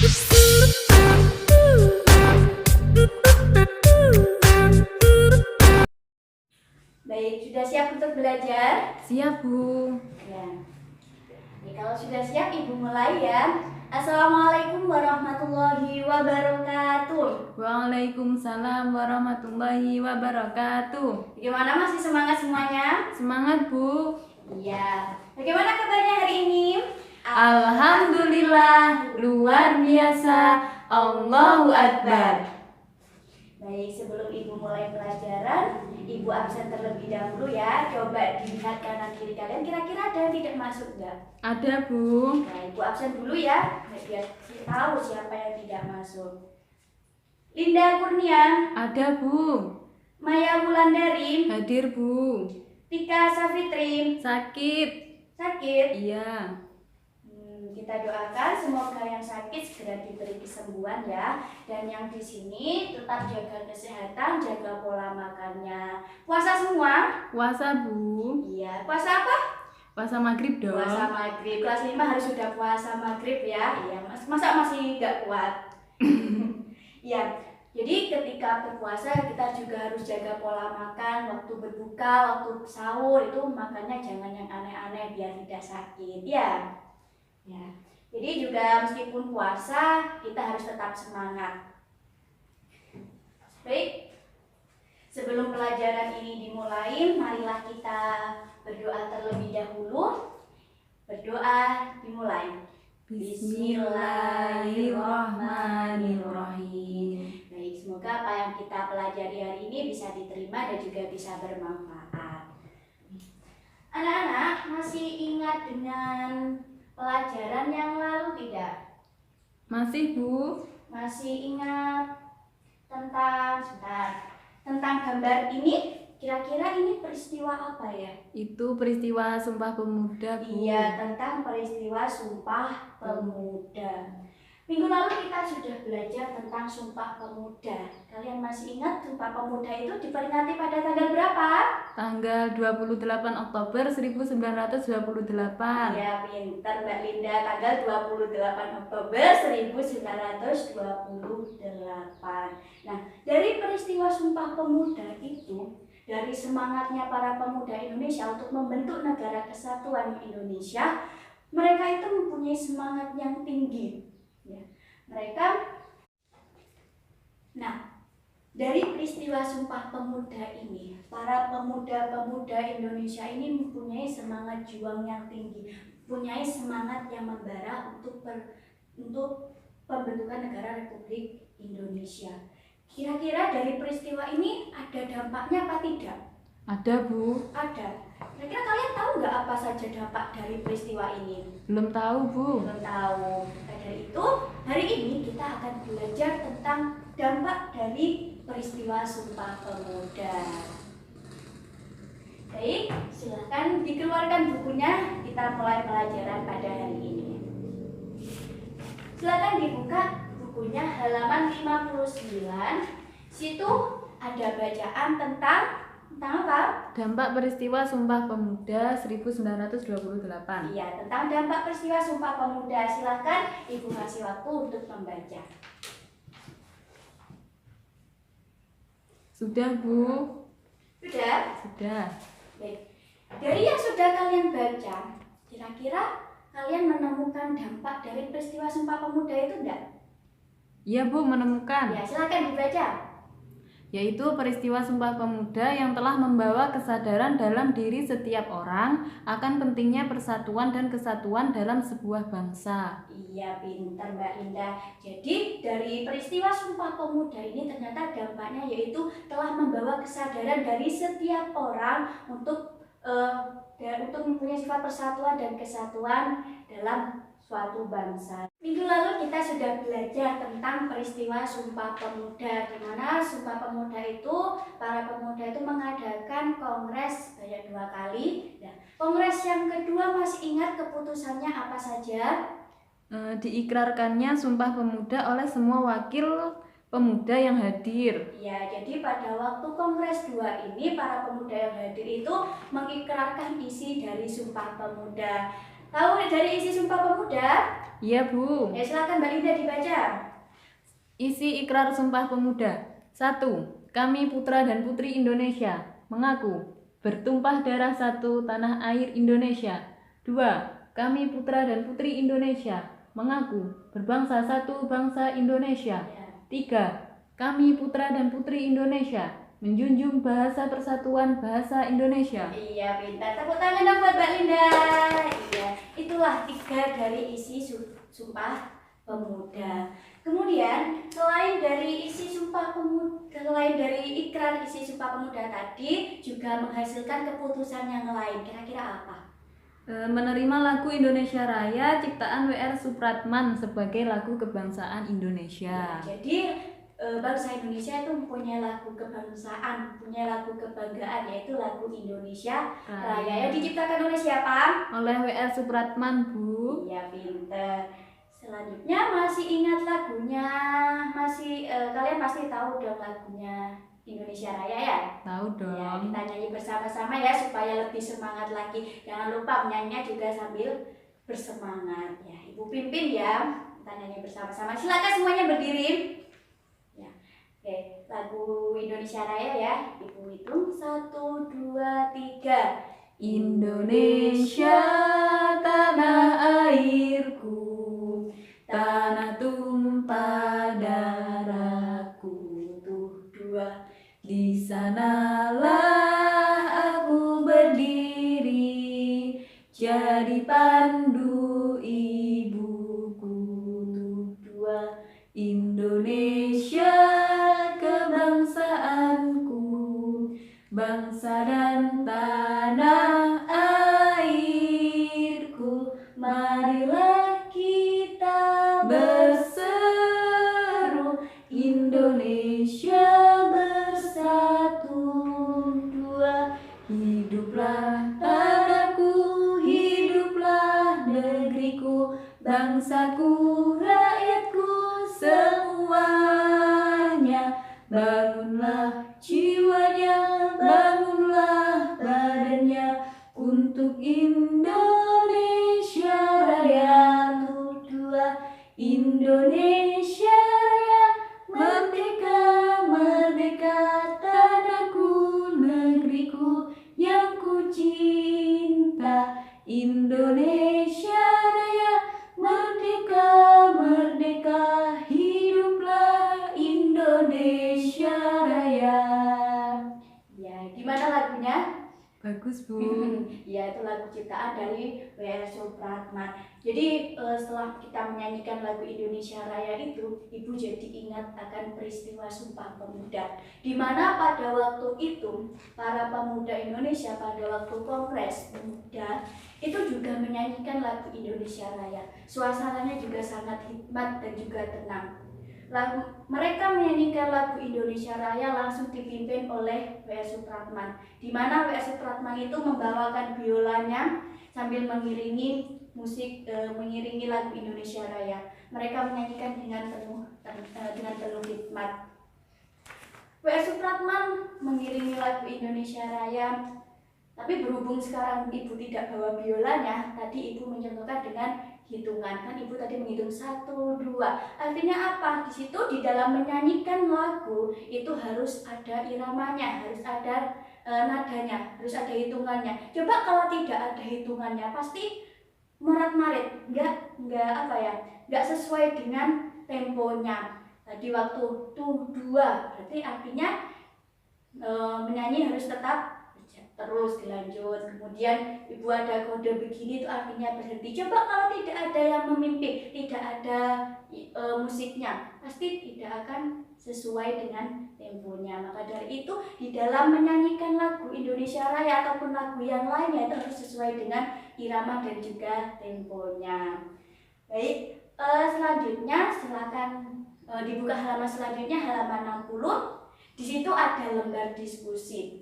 Baik, sudah siap untuk belajar? Siap, Bu. Ya. Oke, kalau sudah siap, Ibu mulai ya. Assalamualaikum warahmatullahi wabarakatuh. Waalaikumsalam warahmatullahi wabarakatuh. Bagaimana, masih semangat semuanya? Semangat, Bu. Iya. Bagaimana kabarnya hari ini? Alhamdulillah, luar biasa. Allahu Akbar. Baik, sebelum Ibu mulai pelajaran, Ibu absen terlebih dahulu ya. Coba dilihat kanan kiri kalian, kira-kira ada yang tidak masuk nggak? Ada, Bu. Nah, Ibu absen dulu ya, biar tahu siapa yang tidak masuk. Linda Kurnia, Ada, Bu. Maya Wulandari, Hadir, Bu. Tika Safitri. Sakit. Sakit? Iya. Kita doakan semoga yang sakit segera diberi kesembuhan ya. Dan yang di sini tetap jaga kesehatan, jaga pola makannya. Puasa semua? Puasa, Bu. Iya. Puasa apa? Puasa maghrib dong. Puasa maghrib. Kelas 5 harus sudah puasa maghrib ya. Iya. Masa masih nggak kuat? Iya. Jadi ketika berpuasa kita juga harus jaga pola makan, waktu berbuka, waktu sahur itu makannya jangan yang aneh-aneh biar tidak sakit. Ya. Ya. Jadi juga meskipun puasa kita harus tetap semangat. Baik. Sebelum pelajaran ini dimulai, marilah kita berdoa terlebih dahulu. Berdoa dimulai. Bismillahirrahmanirrahim. Baik, semoga apa yang kita pelajari hari ini bisa diterima dan juga bisa bermanfaat. Anak-anak masih ingat dengan pelajaran yang lalu tidak? Masih, Bu. Masih ingat tentang gambar ini? Kira-kira ini peristiwa apa ya? Itu peristiwa Sumpah Pemuda, Bu. Iya, tentang peristiwa Sumpah Pemuda. Minggu lalu kita sudah belajar tentang Sumpah Pemuda. Kalian masih ingat Sumpah Pemuda itu diperingati pada tanggal berapa? Tanggal 28 Oktober 1928. Ya, pintar Mbak Linda. Tanggal 28 Oktober 1928. Nah, dari peristiwa Sumpah Pemuda itu, dari semangatnya para pemuda Indonesia untuk membentuk negara kesatuan Indonesia, mereka itu mempunyai semangat yang tinggi. Ya, dari peristiwa Sumpah Pemuda ini, para pemuda-pemuda Indonesia ini mempunyai semangat juang yang tinggi, mempunyai semangat yang membara untuk pembentukan negara Republik Indonesia. Kira-kira dari peristiwa ini ada dampaknya apa tidak? Ada, Bu. Ada. Kira-kira kalian tahu nggak apa saja dampak dari peristiwa ini? Belum tahu, Bu. Belum tahu. Nah, dari itu, hari ini kita akan belajar tentang dampak dari peristiwa Sumpah Pemuda. Baik, silakan dikeluarkan bukunya. Kita mulai pelajaran pada hari ini. Silakan dibuka bukunya halaman 59. Situ ada bacaan tentang apa? Dampak peristiwa Sumpah Pemuda 1928. Iya, tentang dampak peristiwa Sumpah Pemuda. Silakan Ibu kasih waktu untuk membaca. Sudah, Bu. Sudah? Sudah. Baik. Dari yang sudah kalian baca, kira-kira kalian menemukan dampak dari peristiwa Sumpah Pemuda itu enggak? Iya, Bu, menemukan. Ya, silakan dibaca. Yaitu peristiwa Sumpah Pemuda yang telah membawa kesadaran dalam diri setiap orang akan pentingnya persatuan dan kesatuan dalam sebuah bangsa. Iya, pintar Mbak Linda. Jadi dari peristiwa Sumpah Pemuda ini ternyata dampaknya yaitu telah membawa kesadaran dari setiap orang untuk mempunyai sifat persatuan dan kesatuan dalam suatu bangsa. Minggu lalu kita sudah belajar tentang peristiwa Sumpah Pemuda, di mana Sumpah Pemuda itu, para pemuda itu mengadakan kongres banyak 2 kali. Nah, kongres yang kedua masih ingat keputusannya apa saja? Diikrarkannya Sumpah Pemuda oleh semua wakil pemuda yang hadir. Ya, jadi pada waktu kongres 2 ini, para pemuda yang hadir itu mengikrarkan isi dari Sumpah Pemuda. Tahu dari isi Sumpah Pemuda? Iya, Bu. Silakan Mbak Linda dibaca. Isi Ikrar Sumpah Pemuda. 1. Kami putra dan putri Indonesia mengaku bertumpah darah satu tanah air Indonesia. 2. Kami putra dan putri Indonesia mengaku berbangsa satu bangsa Indonesia. 3. Kami putra dan putri Indonesia menjunjung bahasa persatuan bahasa Indonesia. Iya, pintar. Tepuk tangan dong buat Mbak Linda. Iya, itulah 3 dari isi Sumpah Pemuda. Kemudian selain dari isi Sumpah Pemuda, selain dari ikrar isi Sumpah Pemuda tadi juga menghasilkan keputusan yang lain. Kira-kira apa? Menerima lagu Indonesia Raya ciptaan W.R. Supratman sebagai lagu kebangsaan Indonesia. Jadi bangsa Indonesia itu mempunyai lagu kebangsaan, punya lagu kebanggaan, yaitu lagu Indonesia Raya yang diciptakan oleh siapa? Oleh W.R. Supratman, Bu. Iya, pinter. Selanjutnya masih ingat lagunya? Kalian pasti tahu dong lagunya Indonesia Raya ya? Tahu dong. Ya, kita nyanyi bersama-sama ya supaya lebih semangat lagi. Jangan lupa menyanyinya juga sambil bersemangat ya. Ibu pimpin ya. Kita nyanyi bersama-sama. Silakan semuanya berdiri. Ya. Oke, lagu Indonesia Raya ya. Ibu hitung 1, 2, 3. Indonesia tanah airku, tanah tumpah darahku. Tuh, 2. Di sanalah aku berdiri, jadi pandu ibuku. 2. Indonesia kebangsaanku, bangsa dan tanah airku. Marilah kita berseru, Indonesia bersatu. 2. Hiduplah tanahku, hiduplah negeriku, bangsaku, rakyatku semuanya. Bangunlah jiwanya, bangunlah badannya untuk Indonesia Raya. 2. Indonesia Raya, merdeka, merdeka, tanahku, negeriku yang ku cinta. Indonesia Raya, merdeka, merdeka, hiduplah Indonesia Raya. Ya, gimana lagunya? Bagus, Bu. Ya, itu lagu ciptaan dari W.R. Supratman. Jadi setelah kita menyanyikan lagu Indonesia Raya itu, Ibu jadi ingat akan peristiwa Sumpah Pemuda, di mana pada waktu itu para pemuda Indonesia pada waktu Kongres Pemuda itu juga menyanyikan lagu Indonesia Raya. Suasananya juga sangat hikmat dan juga tenang. Mereka menyanyikan lagu Indonesia Raya langsung dipimpin oleh W.R. Supratman, di mana W.R. Supratman itu membawakan biolanya sambil mengiringi mengiringi lagu Indonesia Raya. Mereka menyanyikan dengan penuh hikmat. W.R. Supratman mengiringi lagu Indonesia Raya, tapi berhubung sekarang Ibu tidak bawa biolanya, tadi Ibu mencontohkan dengan hitungan. Kan Ibu tadi menghitung 1, 2. Artinya apa? Di situ di dalam menyanyikan lagu itu harus ada iramanya, harus ada nadanya, harus ada hitungannya. Coba kalau tidak ada hitungannya, pasti morat-marit, nggak sesuai dengan temponya. Tadi waktu tuh 2, berarti artinya menyanyi harus tetap terus dilanjut. Kemudian Ibu ada kode begini, itu artinya berhenti. Coba kalau tidak ada yang memimpin, tidak ada musiknya, pasti tidak akan sesuai dengan temponya. Maka dari itu di dalam menyanyikan lagu Indonesia Raya ataupun lagu yang lainnya itu harus sesuai dengan irama dan juga temponya. Baik, selanjutnya silakan dibuka halaman selanjutnya, halaman 60. Di situ ada lembar diskusi.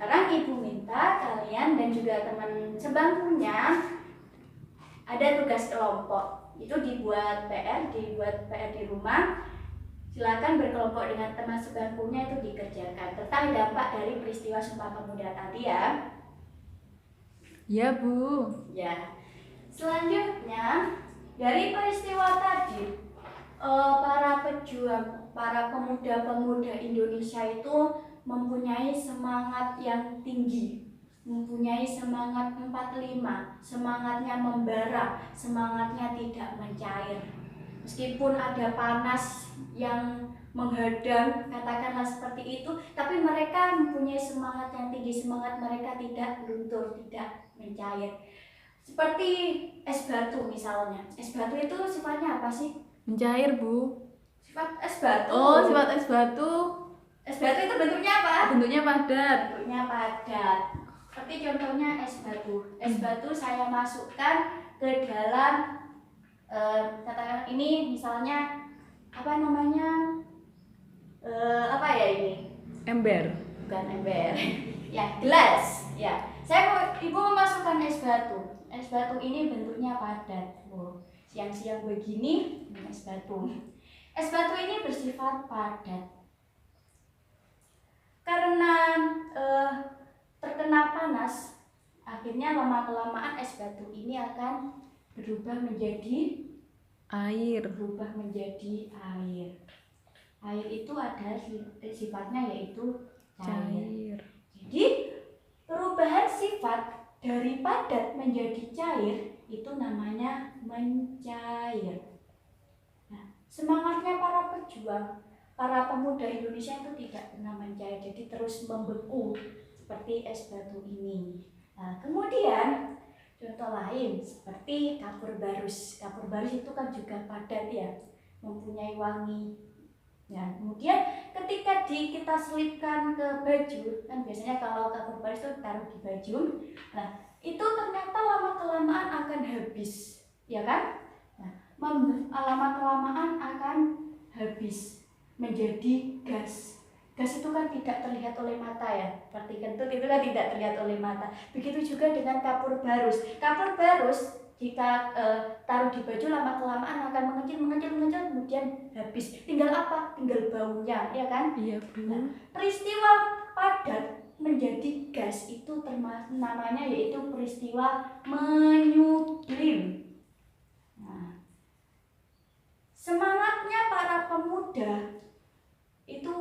Sekarang Ibu minta kalian dan juga teman sebangkunya ada tugas kelompok. Itu dibuat PR di rumah. Silakan berkelompok dengan teman sebangkunya, itu dikerjakan tentang dampak dari peristiwa Sumpah Pemuda tadi ya. Ya, Bu. Ya. Selanjutnya dari peristiwa tadi, para pejuang, para pemuda-pemuda Indonesia itu mempunyai semangat yang tinggi, mempunyai semangat 45, semangatnya membara, semangatnya tidak mencair. Meskipun ada panas yang menghadang, katakanlah seperti itu, tapi mereka mempunyai semangat yang tinggi, semangat mereka tidak luntur, tidak mencair. Seperti es batu misalnya. Es batu itu sifatnya apa sih? Mencair, Bu. Sifat es batu. Oh, sifat es batu. Es batu itu bentuknya apa? Bentuknya padat. Bentuknya padat. Seperti contohnya es batu. Es batu saya masukkan ke dalam katakan ini misalnya apa namanya? Apa ya ini? Ember. Bukan ember. Ya, gelas. Ya. Ibu memasukkan es batu. Es batu ini bentuknya padat. Siang-siang begini es batu. Es batu ini bersifat padat. Karena terkena panas, akhirnya lama-kelamaan es batu ini akan berubah menjadi air. Air itu ada sifatnya yaitu cair. Cair. Jadi perubahan sifat dari padat menjadi cair itu namanya mencair. Nah, semangatnya para pejuang, para pemuda Indonesia itu tidak pernah mencair, jadi terus membeku seperti es batu ini. Nah, kemudian contoh lain seperti kapur barus. Kapur barus itu kan juga padat ya, mempunyai wangi. Ya, kemudian ketika kita selipkan ke baju, kan biasanya kalau kapur barus itu taruh di baju. Nah, itu ternyata lama-kelamaan akan habis, ya kan? Nah, lama-kelamaan akan habis menjadi gas. Gas itu kan tidak terlihat oleh mata ya, seperti kentut itu kan tidak terlihat oleh mata. Begitu juga dengan kapur barus. Kapur barus jika taruh di baju lama-kelamaan akan mengecil, kemudian habis. Tinggal apa? Tinggal baunya, ya kan? Iya, Bu. Nah, peristiwa padat menjadi gas itu namanya yaitu peristiwa menyublim. Nah, semangatnya para pemuda itu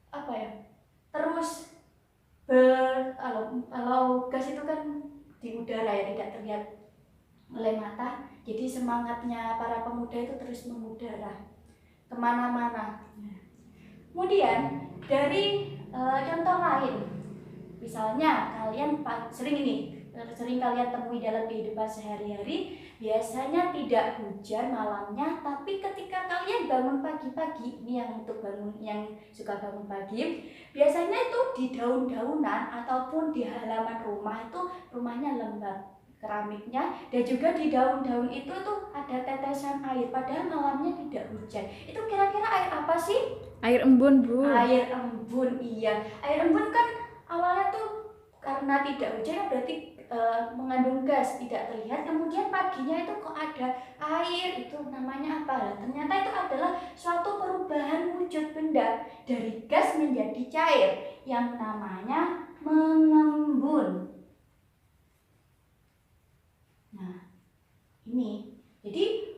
apa ya? Terus kalau gas itu kan di udara ya, tidak terlihat oleh mata. Jadi semangatnya para pemuda itu terus mengudara kemana-mana. Kemudian dari contoh lain, misalnya kalian sering kalian temui dalam kehidupan sehari-hari, biasanya tidak hujan malamnya, tapi ketika kalian bangun pagi-pagi, ini yang untuk bangun yang suka bangun pagi, biasanya itu di daun-daunan ataupun di halaman rumah itu rumahnya lembab keramiknya, dan juga di daun-daun itu tuh ada tetesan air, padahal malamnya tidak hujan. Itu kira-kira air apa sih? Air embun, Bu. Air embun, iya. Air embun kan awalnya tuh karena tidak hujan berarti mengandung gas, tidak terlihat. Kemudian paginya itu kok ada air, itu namanya apa? Ternyata itu adalah suatu perubahan wujud benda dari gas menjadi cair yang namanya mengembun. Nah, ini jadi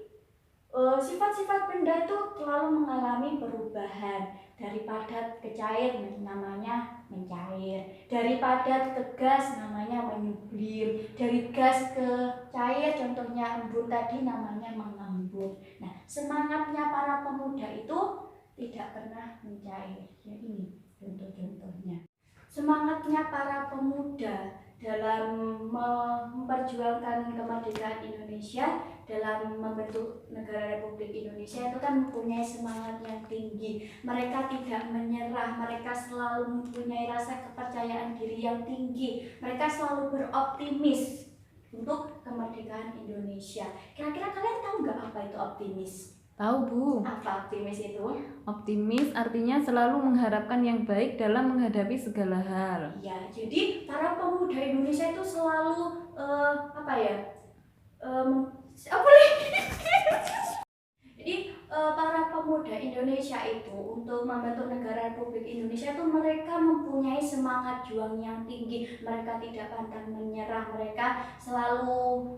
sifat-sifat benda itu selalu mengalami perubahan dari padat ke cair, namanya mencair, dari padat ke gas namanya menyublim, dari gas ke cair contohnya embun tadi namanya mengembun. Nah, semangatnya para pemuda itu tidak pernah mencair. Ya, ini contoh-contohnya. Semangatnya para pemuda dalam memperjuangkan kemerdekaan Indonesia, dalam membentuk negara Republik Indonesia itu kan mempunyai semangat yang tinggi. Mereka tidak menyerah, mereka selalu mempunyai rasa kepercayaan diri yang tinggi. Mereka selalu beroptimis untuk kemerdekaan Indonesia. Kira-kira kalian tahu nggak apa itu optimis? Tahu, Bu. Apa optimis itu? Optimis artinya selalu mengharapkan yang baik dalam menghadapi segala hal. Ya, jadi para pemuda Indonesia itu selalu Jadi para pemuda Indonesia itu untuk membentuk negara Republik Indonesia itu mereka mempunyai semangat juang yang tinggi. Mereka tidak pantang menyerah. Mereka selalu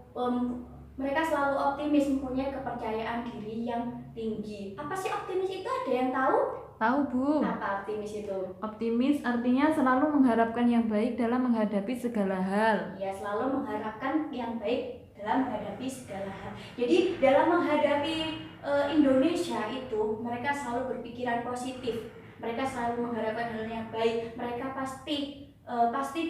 mereka selalu optimis, mempunyai kepercayaan diri yang tinggi. Apa sih optimis itu? Ada yang tahu? Tahu, Bu. Apa optimis itu? Optimis artinya selalu mengharapkan yang baik dalam menghadapi segala hal. Ya, selalu mengharapkan yang baik dalam menghadapi segala hal. Jadi dalam menghadapi Indonesia itu mereka selalu berpikiran positif. Mereka selalu mengharapkan hal yang baik. Mereka pasti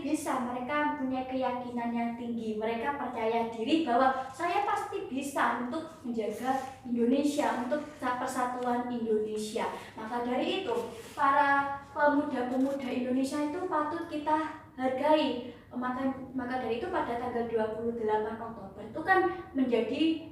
bisa. Mereka punya keyakinan yang tinggi. Mereka percaya diri bahwa saya pasti bisa untuk menjaga Indonesia, untuk persatuan Indonesia. Maka dari itu, para pemuda-pemuda Indonesia itu patut kita hargai. Maka dari itu pada tanggal 28 Oktober itu kan menjadi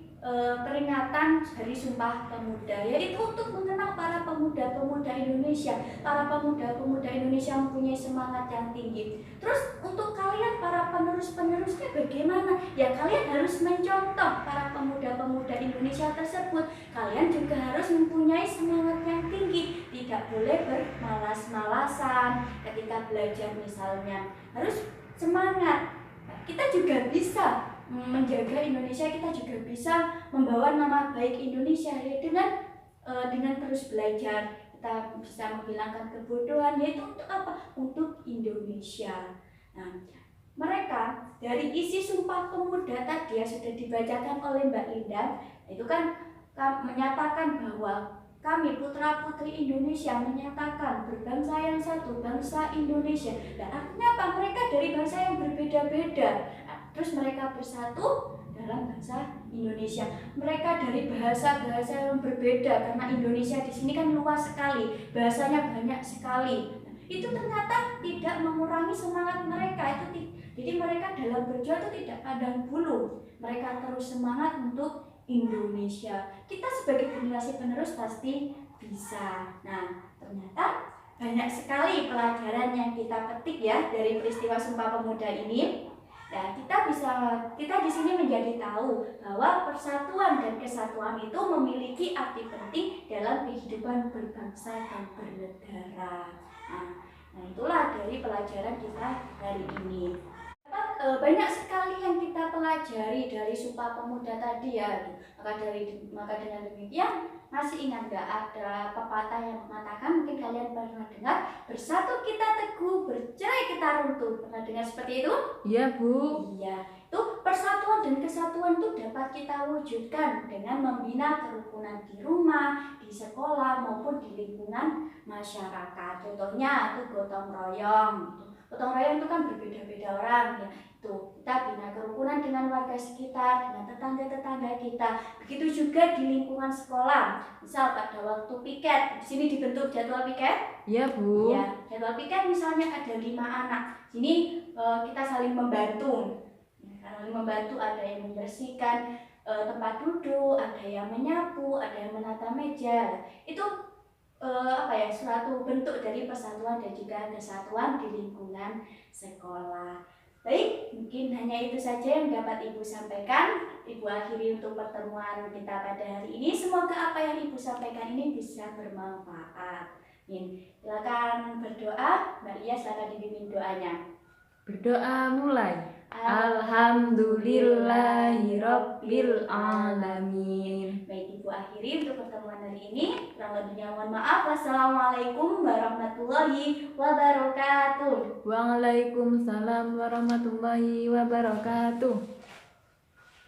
peringatan Hari Sumpah Pemuda, yaitu untuk mengenang para pemuda-pemuda Indonesia. Para pemuda-pemuda Indonesia mempunyai semangat yang tinggi. Terus untuk kalian para penerus-penerusnya bagaimana? Ya, kalian harus mencontoh para pemuda-pemuda Indonesia tersebut. Kalian juga harus mempunyai semangat yang tinggi. Tidak boleh bermalas-malasan ketika belajar misalnya. Harus semangat. Kita juga bisa menjaga Indonesia, kita juga bisa membawa nama baik Indonesia ya, dengan terus belajar. Kita bisa menghilangkan kebodohan, yaitu untuk apa? Untuk Indonesia. Nah, mereka dari isi Sumpah Pemuda tadi yang sudah dibacakan oleh Mbak Linda itu kan menyatakan bahwa kami putra-putri Indonesia menyatakan berbangsa yang satu, bangsa Indonesia. Dan artinya apa? Mereka dari bangsa yang berbeda-beda. Terus mereka bersatu dalam bangsa Indonesia. Mereka dari bahasa-bahasa yang berbeda karena Indonesia di sini kan luas sekali, bahasanya banyak sekali. Itu ternyata tidak mengurangi semangat mereka. Jadi mereka dalam berjuang itu tidak pandang bulu. Mereka terus semangat untuk Indonesia. Kita sebagai generasi penerus pasti bisa. Nah, ternyata banyak sekali pelajaran yang kita petik ya dari peristiwa Sumpah Pemuda ini. Nah, kita di sini menjadi tahu bahwa persatuan dan kesatuan itu memiliki arti penting dalam kehidupan berbangsa dan bernegara. Nah, itulah dari pelajaran kita hari ini. Banyak sekali yang kita pelajari dari Sumpah Pemuda tadi ya. Maka dengan demikian, masih ingat nggak ada pepatah yang mengatakan, mungkin kalian pernah dengar, bersatu kita teguh, bercerai kita runtuh. Pernah dengar seperti itu? Iya, Bu. Iya, itu persatuan dan kesatuan itu dapat kita wujudkan dengan membina kerukunan di rumah, di sekolah maupun di lingkungan masyarakat. Contohnya itu gotong royong. Gotong royong itu kan berbeda-beda orang ya. Tuh, kita bina kerukunan dengan warga sekitar, dengan tetangga-tetangga kita. Begitu juga di lingkungan sekolah. Misal pada waktu piket, di sini dibentuk jadwal piket. Iya, Bu. Ya, jadwal piket misalnya ada 5 anak. Sini kita saling membantu. Saling membantu, ada yang membersihkan tempat duduk, ada yang menyapu, ada yang menata meja. Itu suatu bentuk dari persatuan dan juga kesatuan di lingkungan sekolah. Baik, mungkin hanya itu saja yang dapat Ibu sampaikan. Ibu akhiri untuk pertemuan kita pada hari ini. Semoga apa yang Ibu sampaikan ini bisa bermanfaat. Silakan berdoa. Mbak Lia, silakan dipimpin doanya. Berdoa mulai. Alhamdulillahirabbil alamin. Baik, Ibu akhiri untuk pertemuan hari ini. Kurang lebihnya mohon maaf. Wassalamualaikum warahmatullahi wabarakatuh. Waalaikumsalam warahmatullahi wabarakatuh.